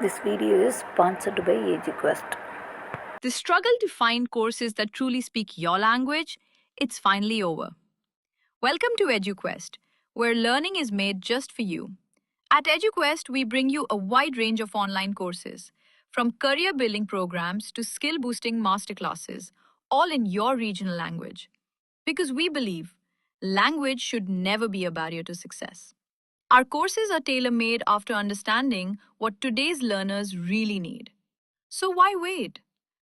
This video is sponsored by EduQuest. The struggle to find courses that truly speak your language, it's finally over. Welcome to EduQuest, where learning is made just for you. At EduQuest, we bring you a wide range of online courses, from career building programs to skill boosting masterclasses, all in your regional language. Because we believe language should never be a barrier to success. Our courses are tailor made after understanding what today's learners really need. So why wait?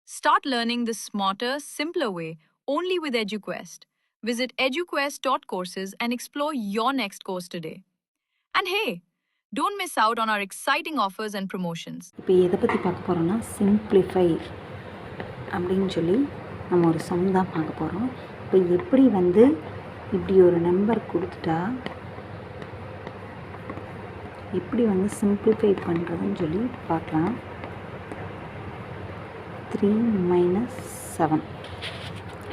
Start learning the smarter, simpler way only with EduQuest. Visit eduquest.courses and explore your next course today. And hey, don't miss out on our exciting offers and promotions. இப்போ எதை பற்றி பார்க்க போகிறோன்னா simplify அப்படின்னு சொல்லி நம்ம ஒரு some தான் பார்க்க போகிறோம். இப்போ எப்படி இப்படி ஒரு நம்பர் கொடுத்துட்டா எப்படி சிம்பிளிஃபை பண்ணுறதுன்னு சொல்லி பார்க்கலாம். 3 - 7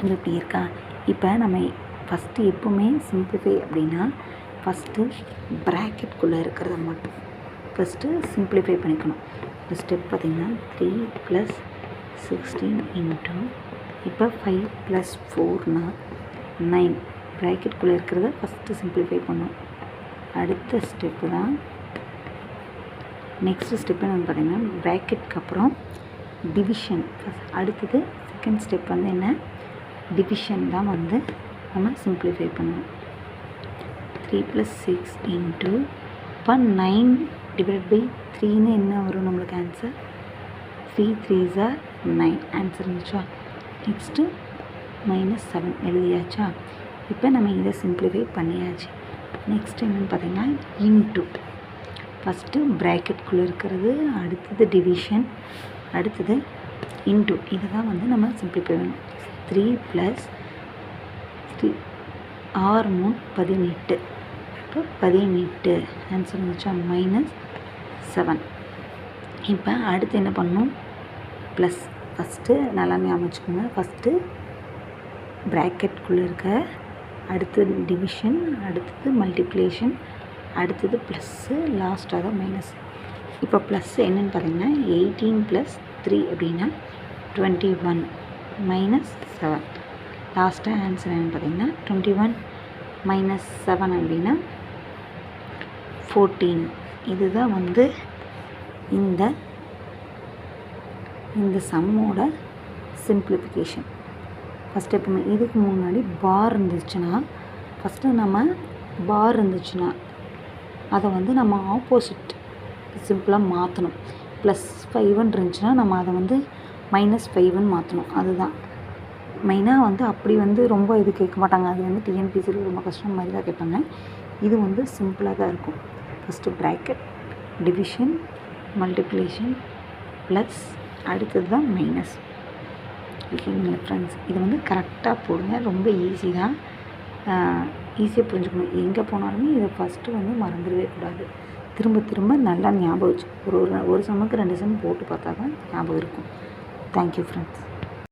இது இப்படி இருக்கா. இப்போ நம்ம ஃபஸ்ட்டு எப்போவுமே சிம்பிளிஃபை அப்படின்னா ஃபஸ்ட்டு ப்ராக்கெட்குள்ளே இருக்கிறத மட்டும் ஃபஸ்ட்டு சிம்பிளிஃபை பண்ணிக்கணும். இந்த ஸ்டெப் பார்த்திங்கன்னா 3 + 16 இன்ட்டு இப்போ 5 + 4 = 9 ப்ராக்கெட்குள்ளே இருக்கிறத ஃபஸ்ட்டு சிம்பிளிஃபை பண்ணணும். அடுத்த ஸ்டெப்பு தான் நெக்ஸ்ட்டு ஸ்டெப்பு என்னென்னு பார்த்திங்கன்னா ப்ராக்கெட்டுக்கு அப்புறம் டிவிஷன். அடுத்தது செகண்ட் ஸ்டெப் என்ன, டிவிஷன் தான் நம்ம சிம்பிளிஃபை பண்ணணும். 3 + 6 இன்ட்டு இப்போ 9 / 3 என்ன வரும் நம்மளுக்கு ஆன்சர்? 3 × 3 = 9 ஆன்சர் இருந்துச்சா. நெக்ஸ்ட்டு -7 எழுதியாச்சா. இப்போ நம்ம இதை சிம்பிளிஃபை பண்ணியாச்சு. நெக்ஸ்ட் என்னென்னு பார்த்திங்கன்னா இன்ட்டு ஃபஸ்ட்டு ப்ராக்கெட்குள்ளே இருக்கிறது, அடுத்தது டிவிஷன், அடுத்தது இன்ட்டு. இதை தான் நம்ம சிம்பிளிஃபை பண்ணணும். 3 + 3 6 × 3 = 18. இப்போ 18 ஆன்சர் இருந்துச்சா. -7. இப்போ அடுத்து என்ன பண்ணணும், ப்ளஸ். ஃபஸ்ட்டு நல்லா ஞாபகம் வச்சுக்கோங்க. ஃபஸ்ட்டு ப்ராக்கெட்குள்ளே இருக்க, அடுத்தது டிவிஷன், அடுத்தது மல்டிப்ளிகேஷன், அடுத்தது ப்ளஸ்ஸு, லாஸ்ட்டாக தான் மைனஸ். இப்போ ப்ளஸ் என்னென்னு பார்த்தீங்கன்னா 18 + 3 அப்படின்னா 21 -7. லாஸ்ட்டாக ஆன்சர் என்னென்னு பார்த்தீங்கன்னா 21 - 7 அப்படின்னா 14. இதுதான் இந்த சம்மோட சிம்பிளிஃபிகேஷன். ஃபஸ்ட்டு எப்பவுமே இதுக்கு முன்னாடி பார் இருந்துச்சுன்னா ஃபஸ்ட்டு நம்ம பார் இருந்துச்சுன்னா அதை நம்ம ஆப்போசிட் சிம்பிளாக மாற்றணும். +5 இருந்துச்சுன்னா நம்ம அதை -5 மாற்றணும். அதுதான் மெயினாக அப்படி ரொம்ப இது கேட்க மாட்டாங்க. அது டிஎன்பிசியில் ரொம்ப கஷ்டம் மாதிரி தான் கேட்பாங்க. இது சிம்பிளாக தான் இருக்கும். First bracket, division, multiplication, plus, அடுத்தது தான் மைனஸ். ஓகேங்களா ஃப்ரெண்ட்ஸ், இது கரெக்டாக போடுங்க. ரொம்ப ஈஸி தான், ஈஸியாக புரிஞ்சுக்கணும். எங்கே போனாலுமே இதை ஃபஸ்ட்டு மறந்துடவே கூடாது. திரும்ப திரும்ப நல்லா ஞாபகம் வச்சு ஒரு சம்முக்கு 2 சம் போட்டு பார்த்தா தான் ஞாபகம் இருக்கும். Thank you friends.